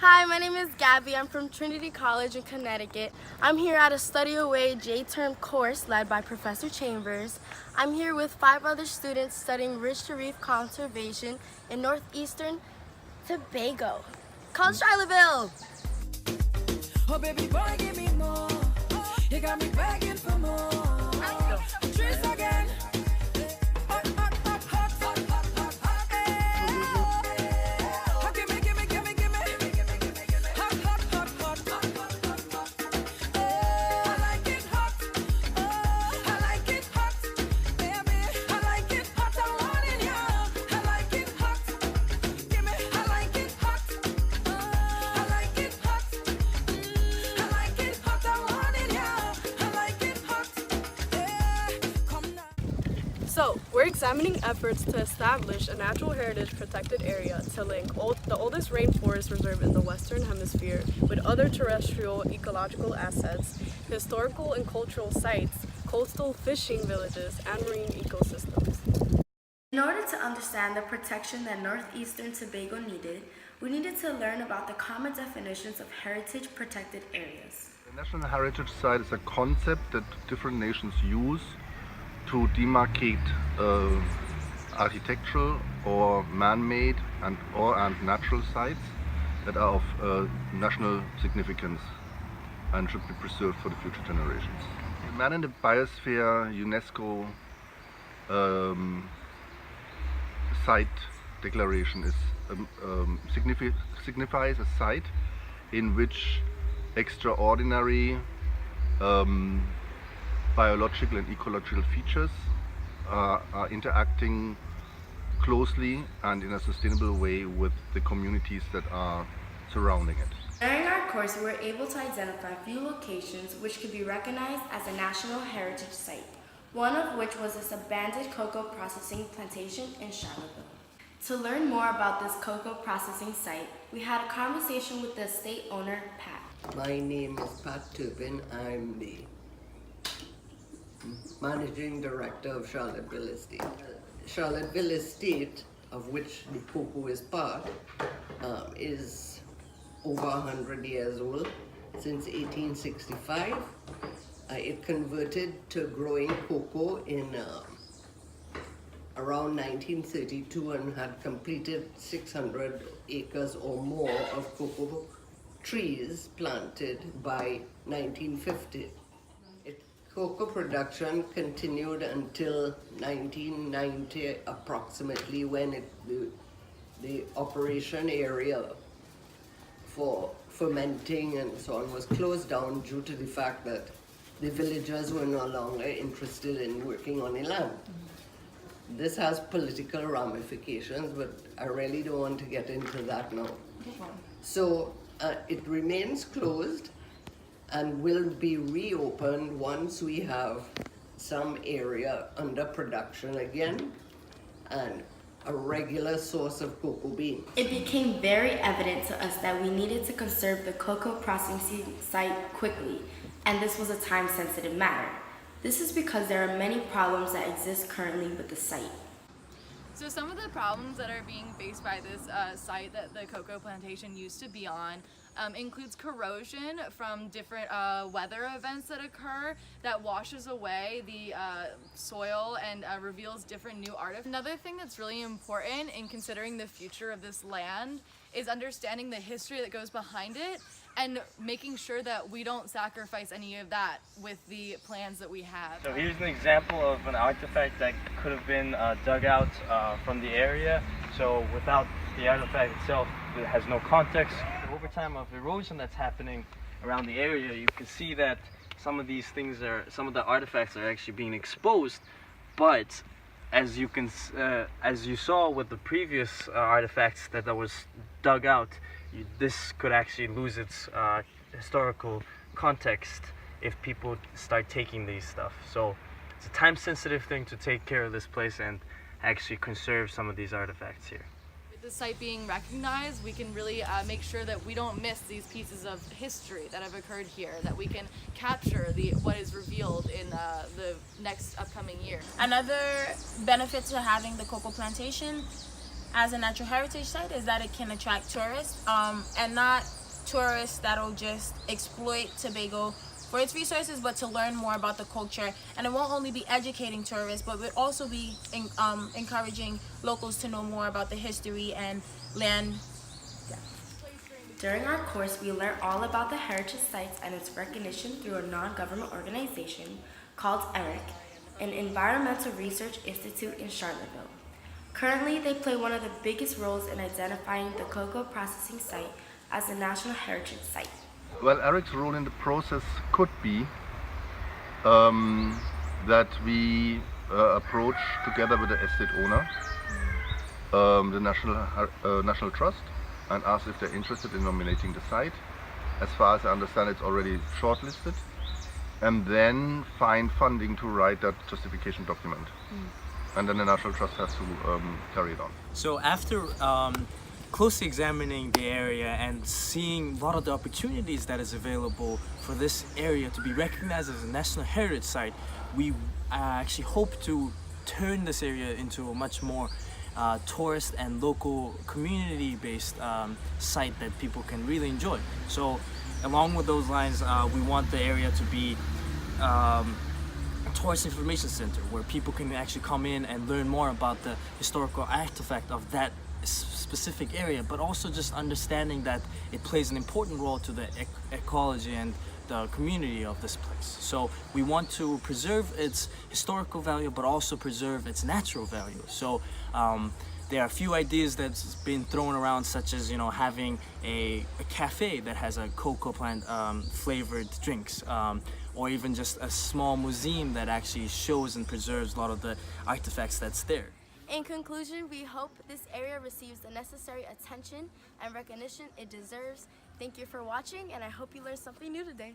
Hi, my name is Gabby. I'm from Trinity College in Connecticut. I'm here at a Study Away J-Term course led by Professor Chambers. I'm here with 5 other students studying Reef conservation in northeastern Tobago. College Charlotteville! Oh baby boy, give me more. You got me begging for more. Trees again. Hot, hot, hot, hot, hot, hot, hot, hot. Oh, give me, give me, give me, give me. Hot, hot, hot, hot, hot, hot, hot, hot. Oh, I like it hot. Oh, I like it hot, baby. I like it hot. I want it, yeah. I like it hot. Give me, I like it hot. Oh, I like it hot. I like it hot. I want it, yeah. I like it hot. Yeah, come now. So, we're examining efforts to establish a natural heritage protected area to link the oldest rainforest reserve in the Western Hemisphere with other terrestrial ecological assets, historical and cultural sites, coastal fishing villages, and marine ecosystems. In order to understand the protection that northeastern Tobago needed, we needed to learn about the common definitions of heritage protected areas. The National Heritage Site is a concept that different nations use to demarcate architectural or man-made and natural sites that are of national significance and should be preserved for the future generations. The Man in the Biosphere UNESCO site declaration is signifies a site in which extraordinary biological and ecological features are interacting closely and in a sustainable way with the communities that are surrounding it. During our course, we were able to identify a few locations which could be recognized as a National Heritage Site, one of which was this abandoned cocoa processing plantation in Charlotteville. To learn more about this cocoa processing site, we had a conversation with the estate owner, Pat. My name is Pat Turpin. I'm the Managing Director of Charlotteville Estate. Charlotteville Estate, of which the cocoa is part, is over 100 years old. Since 1865, it converted to growing cocoa in around 1932 and had completed 600 acres or more of cocoa trees planted by 1950. Cocoa production continued until 1990 approximately, when the operation area for fermenting and so on was closed down due to the fact that the villagers were no longer interested in working on the land. This has political ramifications, but I really don't want to get into that now. So it remains closed and will be reopened once we have some area under production again and a regular source of cocoa beans. It became very evident to us that we needed to conserve the cocoa processing site quickly, and this was a time-sensitive matter. This is because there are many problems that exist currently with the site. So some of the problems that are being faced by this site that the cocoa plantation used to be on includes corrosion from different weather events that occur that washes away the soil and reveals different new artifacts. Another thing that's really important in considering the future of this land is understanding the history that goes behind it and making sure that we don't sacrifice any of that with the plans that we have. So here's an example of an artifact that could have been dug out from the area. So without the artifact itself, it has no context. Over time of erosion that's happening around the area, you can see that some of these things some of the artifacts are actually being exposed, but as you saw with the previous artifacts that was dug out, this could actually lose its historical context if people start taking these stuff. So it's a time-sensitive thing to take care of this place and actually conserve some of these artifacts here. With the site being recognized, we can really make sure that we don't miss these pieces of history that have occurred here, that we can capture what is revealed in the next upcoming year. Another benefit to having the cocoa plantation as a natural heritage site is that it can attract tourists, and not tourists that'll just exploit Tobago for its resources, but to learn more about the culture. And it won't only be educating tourists, but will also be encouraging locals to know more about the history and land. During our course, we learned all about the heritage sites and its recognition through a non-government organization called ERIC, an environmental research institute in Charlotteville. Currently, they play one of the biggest roles in identifying the cocoa processing site as a National Heritage Site. Well, Eric's role in the process could be that we approach together with the estate owner the National Trust and ask if they're interested in nominating the site. As far as I understand, it's already shortlisted, and then find funding to write that justification document. And then the National Trust has to carry it on. So after closely examining the area and seeing what are the opportunities that is available for this area to be recognized as a National Heritage Site, we actually hope to turn this area into a much more tourist and local community-based site that people can really enjoy. So along with those lines, we want the area to be a tourist information center where people can actually come in and learn more about the historical artifact of that specific area, but also just understanding that it plays an important role to the ecology and the community of this place. So we want to preserve its historical value, but also preserve its natural value. So there are a few ideas that's been thrown around, such as having a cafe that has a cocoa plant flavored drinks, or even just a small museum that actually shows and preserves a lot of the artifacts that's there. In conclusion, we hope this area receives the necessary attention and recognition it deserves. Thank you for watching, and I hope you learned something new today.